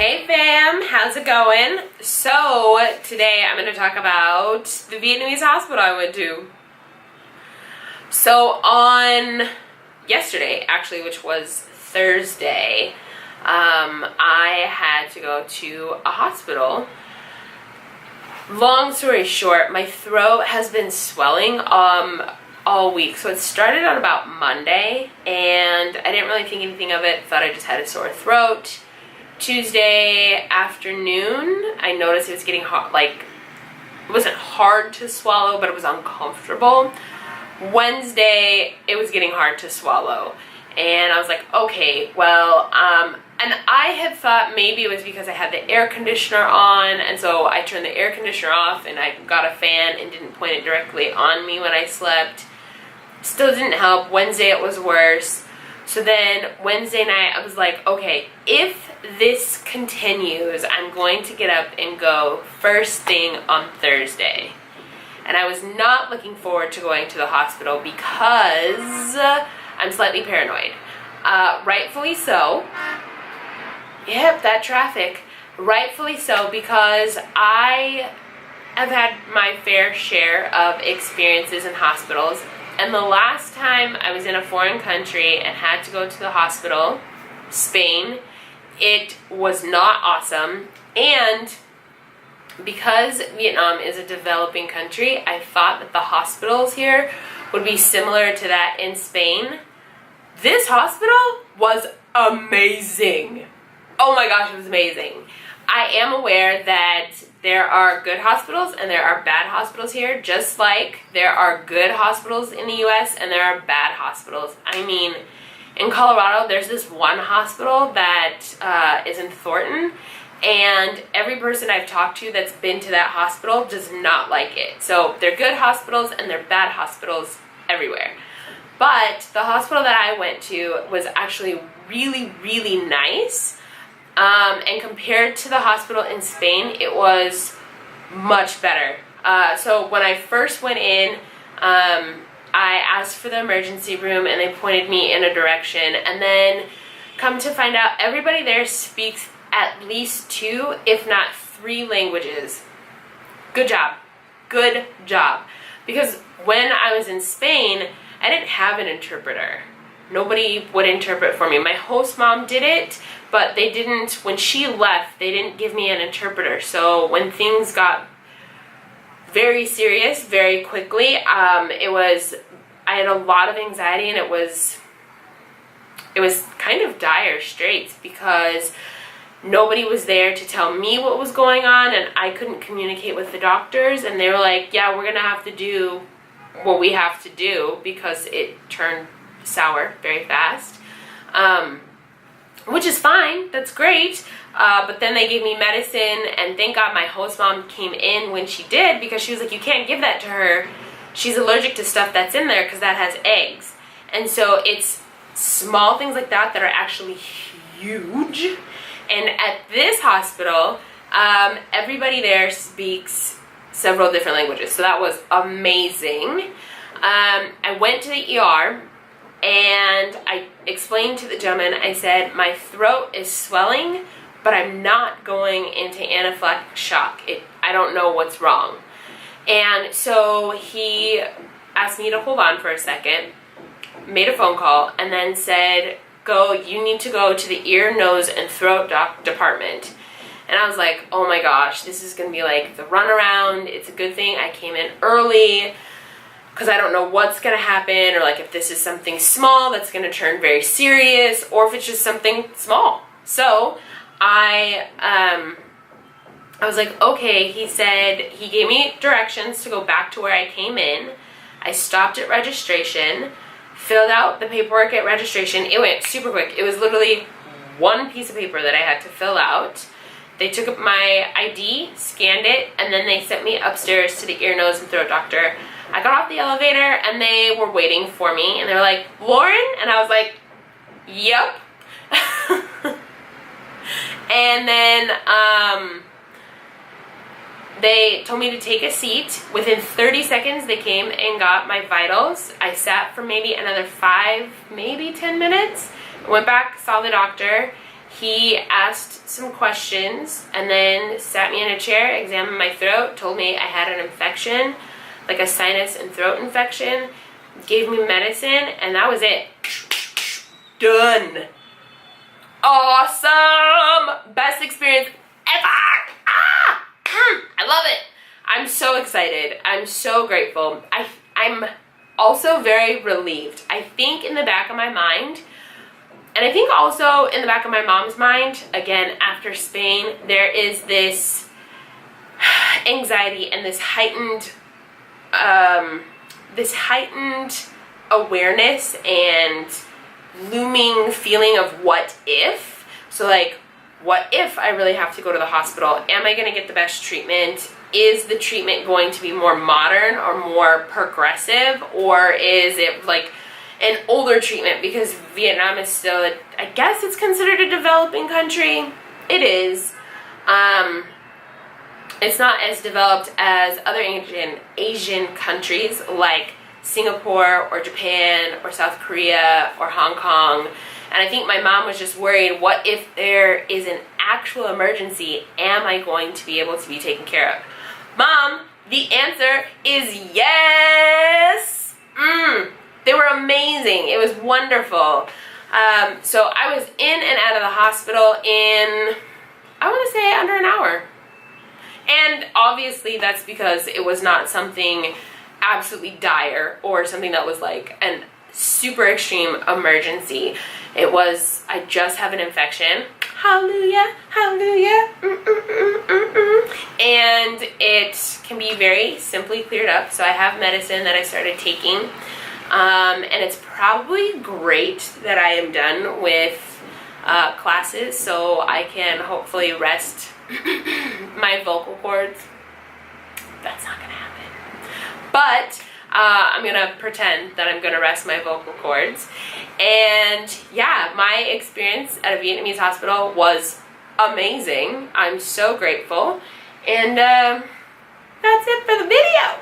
Hey fam, how's it going? So today I'm going to talk about the Vietnamese hospital I went to. So on yesterday, actually, which was Thursday, I had to go to a hospital. Long story short, my throat has been swelling all week. So it started on about Monday and I didn't really think anything of it. Thought I just had a sore throat. Tuesday afternoon, I noticed it was getting hot, like, it wasn't hard to swallow, but it was uncomfortable. Wednesday, it was getting hard to swallow. And I was like, okay, well, and I had thought maybe it was because I had the air conditioner on, and so I turned the air conditioner off and I got a fan and didn't point it directly on me when I slept. Still didn't help. Wednesday, it was worse. So then Wednesday night, I was like, okay, if this continues, I'm going to get up and go first thing on Thursday. And I was not looking forward to going to the hospital because I'm slightly paranoid. Rightfully so. Yep, that traffic. Rightfully so, because I have had my fair share of experiences in hospitals. And the last time I was in a foreign country and had to go to the hospital, Spain, it was not awesome. And because Vietnam is a developing country, I thought that the hospitals here would be similar to that in Spain. This hospital was amazing. Oh my gosh, it was amazing. I am aware that there are good hospitals and there are bad hospitals here, just like there are good hospitals in the US and there are bad hospitals. I mean, in Colorado, there's this one hospital that is in Thornton, and every person I've talked to that's been to that hospital does not like it. So they're good hospitals and they're bad hospitals everywhere. But the hospital that I went to was actually really, really nice. And compared to the hospital in Spain, it was much better. So when I first went in, I asked for the emergency room and they pointed me in a direction. And then come to find out, everybody there speaks at least 2, if not 3 languages. Good job. Good job. Because when I was in Spain, I didn't have an interpreter. Nobody would interpret for me. My host mom did it, but they didn't, when she left, they didn't give me an interpreter. So when things got very serious very quickly, I had a lot of anxiety, and it was kind of dire straits because nobody was there to tell me what was going on, and I couldn't communicate with the doctors, and they were like, yeah, we're gonna have to do what we have to do because it turned sour very fast, which is fine, that's great, but then they gave me medicine, and thank God my host mom came in when she did, because she was like, you can't give that to her, she's allergic to stuff that's in there because that has eggs. And so it's small things like that that are actually huge. And at this hospital, everybody there speaks several different languages, so that was amazing. I went to the ER and I explained to the gentleman, I said, my throat is swelling, but I'm not going into anaphylactic shock. I don't know what's wrong. And so he asked me to hold on for a second, made a phone call, and then said, you need to go to the ear, nose, and throat department. And I was like, oh my gosh, this is going to be like the runaround. It's a good thing I came in early, because I don't know what's going to happen, or like if this is something small that's going to turn very serious, or if it's just something small. So I was like, okay. He said, he gave me directions to go back to where I came in. I stopped at registration, filled out the paperwork at registration. It went super quick. It was literally one piece of paper that I had to fill out. They took up my ID, scanned it, and then they sent me upstairs to the ear, nose, and throat doctor. I got off the elevator, and they were waiting for me, and they were like, Lauren? And I was like, yep. And then they told me to take a seat. Within 30 seconds, they came and got my vitals. I sat for maybe another 5, maybe 10 minutes. I went back, saw the doctor. He asked some questions and then sat me in a chair, examined my throat, told me I had an infection, like a sinus and throat infection, gave me medicine, and that was it. Done. Awesome! Best experience ever! I love it. I'm so excited. I'm so grateful. I'm also very relieved. I think in the back of my mind, and I think also in the back of my mom's mind, again, after Spain, there is this anxiety and this heightened awareness and looming feeling of what if. So like, what if I really have to go to the hospital? Am I going to get the best treatment? Is the treatment going to be more modern or more progressive? Or is it like an older treatment? Because Vietnam is still, I guess it's considered a developing country. It is. It's not as developed as other Asian countries like Singapore or Japan or South Korea or Hong Kong. And I think my mom was just worried, what if there is an actual emergency? Am I going to be able to be taken care of? Mom, the answer is yes! They were amazing. It was wonderful. So I was in and out of the hospital in, I want to say, under an hour. And obviously that's because it was not something absolutely dire or something that was like an super extreme emergency. It was, I just have an infection. Hallelujah, hallelujah. And it can be very simply cleared up. So I have medicine that I started taking. And it's probably great that I am done with classes so I can hopefully rest my vocal cords. That's not gonna happen. But I'm gonna pretend that I'm gonna rest my vocal cords. And yeah, my experience at a Vietnamese hospital was amazing. I'm so grateful. And that's it for the video.